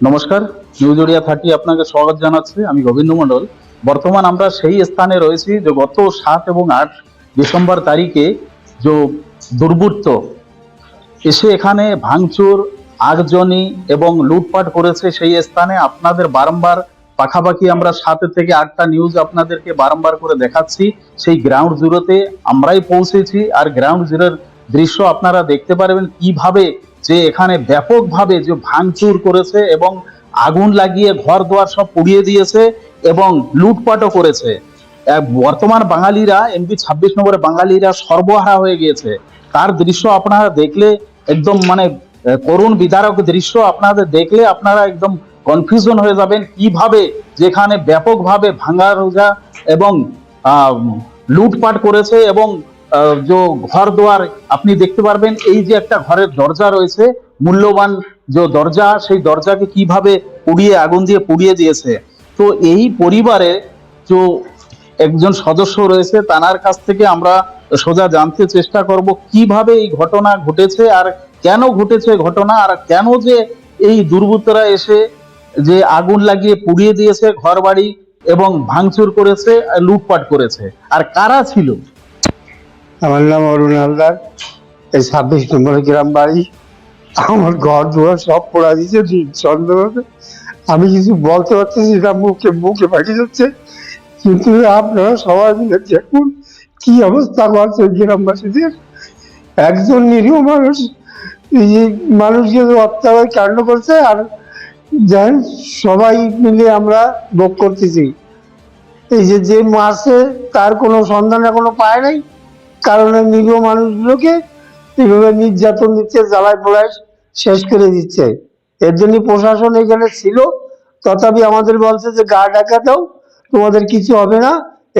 নমস্কার, নিউজ ওড়িয়া 30 আপনাকে স্বাগত জানাচ্ছি। আমি গোবিন্দ মন্ডল। বর্তমান আমরা সেই স্থানে রয়েছি যে গত 7 এবং 8 ডিসেম্বর তারিখে যে দুর্বৃত্ত এসে এখানে ভাঙচুর, আগজনী এবং লুটপাট করেছে। সেই স্থানে আপনাদের বারংবার পাখাপাখি আমরা 7 থেকে 8টা নিউজ আপনাদেরকে বারংবার করে দেখাচ্ছি। সেই গ্রাউন্ড জিরোতে আমরাই পৌঁছেছি, আর গ্রাউন্ড জিরোর দৃশ্য আপনারা দেখতে পারবেন কিভাবে যে এখানে ব্যাপকভাবে যে ভাঙচুর করেছে এবং আগুন লাগিয়ে ঘর দুয়ার সব পুড়িয়ে দিয়েছে এবং লুটপাটও করেছে। বর্তমান বাঙালিরা এমপি 26 নম্বরে বাঙালিরা সর্বহারা হয়ে গিয়েছে। তার দৃশ্য আপনারা দেখলে একদম করুণ বিদারক দৃশ্য আপনাদের দেখলে আপনারা একদম কনফিউশন হয়ে যাবেন কিভাবে যেখানে ব্যাপকভাবে ভাঙা রোজা এবং লুটপাট করেছে এবং যে ঘর দুয়ার আপনি দেখতে পারবেন। এই যে একটা ঘরের দরজা রয়েছে, মূল্যবান যে দরজা, সেই দরজাকে কিভাবে পুড়িয়ে আগুন দিয়ে পুড়িয়ে দিয়েছে। তো এই পরিবারে যে একজন সদস্য রয়েছে তার কাছ থেকে আমরা সোজা জানতে চেষ্টা করব কিভাবে এই ঘটনা ঘটেছে আর কেন ঘটেছে ঘটনা, আর কেন যে এই দুর্বৃত্তরা এসে যে আগুন লাগিয়ে পুড়িয়ে দিয়েছে ঘর বাড়ি এবং ভাঙচুর করেছে, লুটপাট করেছে, আর কারা ছিল। আমার নাম অরুণ হালদার। এই 26 নম্বর গ্রাম বাড়ি। আমার ঘর দুয়ার সব পোড়া দিয়েছে চন্দ্রভাবে। আমি কিছু বলতে পারতেছি না, মুখে মুখে পাঠিয়ে যাচ্ছে। কিন্তু আপনারা সবাই মিলে দেখুন কি অবস্থা করছে গ্রামবাসীদের। একজন নিরীহ মানুষ এই যে মানুষকে অত্যাচার কাণ্ড করছে, আর যাই সবাই মিলে আমরা ভোগ করতেছি। এই যে মারছে তার কোনো সন্ধান এখনো পায় নাই, কারণ নিরীহ মানুষগুলোকে এইভাবে নির্যাতন দিচ্ছে, জ্বালায় পোড়ায় শেষ করে দিচ্ছে। এর জন্য প্রশাসন এখানে ছিল, তথাপি আমাদের বলছে যে গা ঢাকা দাও, তোমাদের কিছু হবে না,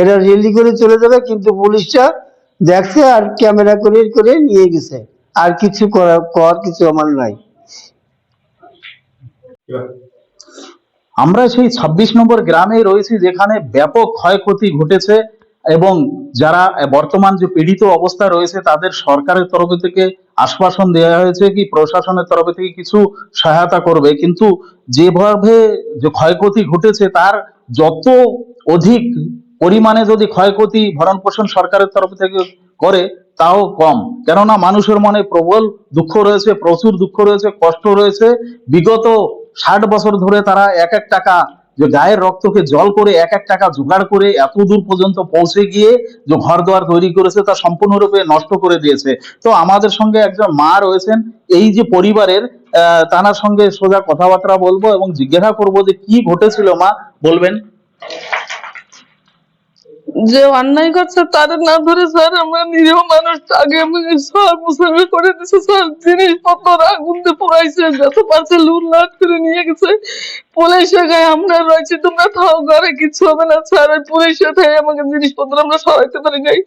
এরা রেলি করে চলে যাবে। কিন্তু পুলিশটা দেখছে আর ক্যামেরা করে করে নিয়ে গেছে। আর কিছু করার কিছু আমার নাই। আমরা সেই 26 নম্বর গ্রামে রয়েছি যেখানে ব্যাপক ক্ষয়ক্ষতি ঘটেছে এবং যারা বর্তমান যে পীড়িত অবস্থা রয়েছে তাদের সরকারের তরফ থেকে আশ্বাসন দেওয়া হয়েছে কি প্রশাসনের তরফ থেকে কিছু সহায়তা করবে, কিন্তু যেভাবে যে ক্ষয়ক্ষতি ঘটেছে তার যত অধিক পরিমাণে যদি ক্ষয়ক্ষতি ভরণ পোষণ সরকারের তরফ থেকে করে তাও কম। কেননা মানুষের মনে প্রবল দুঃখ রয়েছে, প্রচুর দুঃখ রয়েছে, কষ্ট রয়েছে। বিগত 60 বছর ধরে তারা এক এক টাকা যে গায়ের রক্তকে জল করে এক এক টাকা জোগাড় করে এত দূর পর্যন্ত পৌঁছে গিয়ে যে ঘর দুয়ার তৈরি করেছে তা সম্পূর্ণরূপে নষ্ট করে দিয়েছে। তো আমাদের সঙ্গে একজন মা রয়েছেন এই যে পরিবারের, তার সঙ্গে সোজা কথাবার্তা বলবো এবং জিজ্ঞাসা করবো যে কি ঘটেছিল। মা, বলবেন? যে অন্যায় করছে তাদের না ধরে স্যার আমরা নিরীহ মানুষ আগে সব মুসলমান করে দিচ্ছে স্যার। জিনিসপত্র আগুন দিয়ে পোড়াইছে, যত পারছে লুটলাট করে নিয়ে গেছে। পুলিশে গায়ে আমরা রয়েছি, তোমরা থাও ঘরে, কিছু হবে না স্যার। ওই পুলিশে থেকে আমাকে জিনিসপত্র আমরা সরাইতে পারি নাই।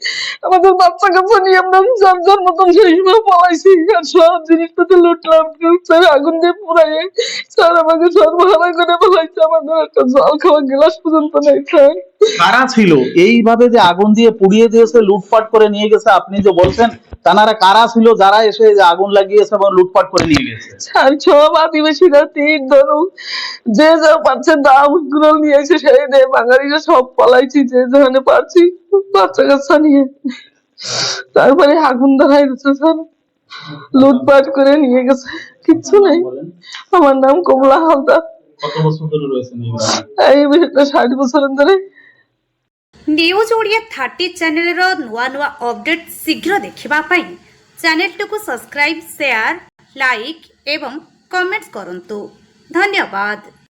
আমাদের বাচ্চা কাচ্চা নিয়ে আমরা যার মতন সেই সময় পলাইছি, আর সব জিনিসপত্র লুটলাট করছে আগুন দিয়ে পোড়াইয়ে। স্যার আমাকে সর্বহারা করে ফেলাইছে, আমাদের একটা জল খাওয়ার গ্লাস পর্যন্ত নেই স্যার। কারা ছিল এইভাবে যে আগুন দিয়ে পুড়িয়ে দিয়েছে, লুটপাট করে নিয়ে গেছে? আপনি যে বলছেন তারা কারা ছিল যারা এসে আগুন লাগিয়েছে এবং লুটপাট করে নিয়ে গেছে? স্যার সব আদিবাসীরা তীর ধনুক যে যা পারছে দাম গুলো নিয়ে এসে সেই দেয়। বাঙালিরা সব পলাইছি যে যেখানে পারছি, বাচ্চা কাচ্চা নিয়ে। তারপরে আগুন ধরাই দিচ্ছে স্যার, লুটপাট করে নিয়ে গেছে, কিচ্ছু নেই। আমার নাম কমলা হালদার। কত বছর ধরে রয়েছেন এই বিষয়টা 60 বছর ধরে। নিউজ ওড়িয়া 30 চ্যানেলର ନୂଆ ନୂଆ ଅପଡେଟ୍ ଶୀଘ୍ର ଦେଖିବା ପାଇଁ ଚ୍ୟାନେଲଟିକୁ ସବସ୍କ୍ରାଇବ୍, ସେୟାର, ଲାଇକ୍ ଏବଂ କମେଣ୍ଟ କରନ୍ତୁ। ଧନ୍ୟବାଦ।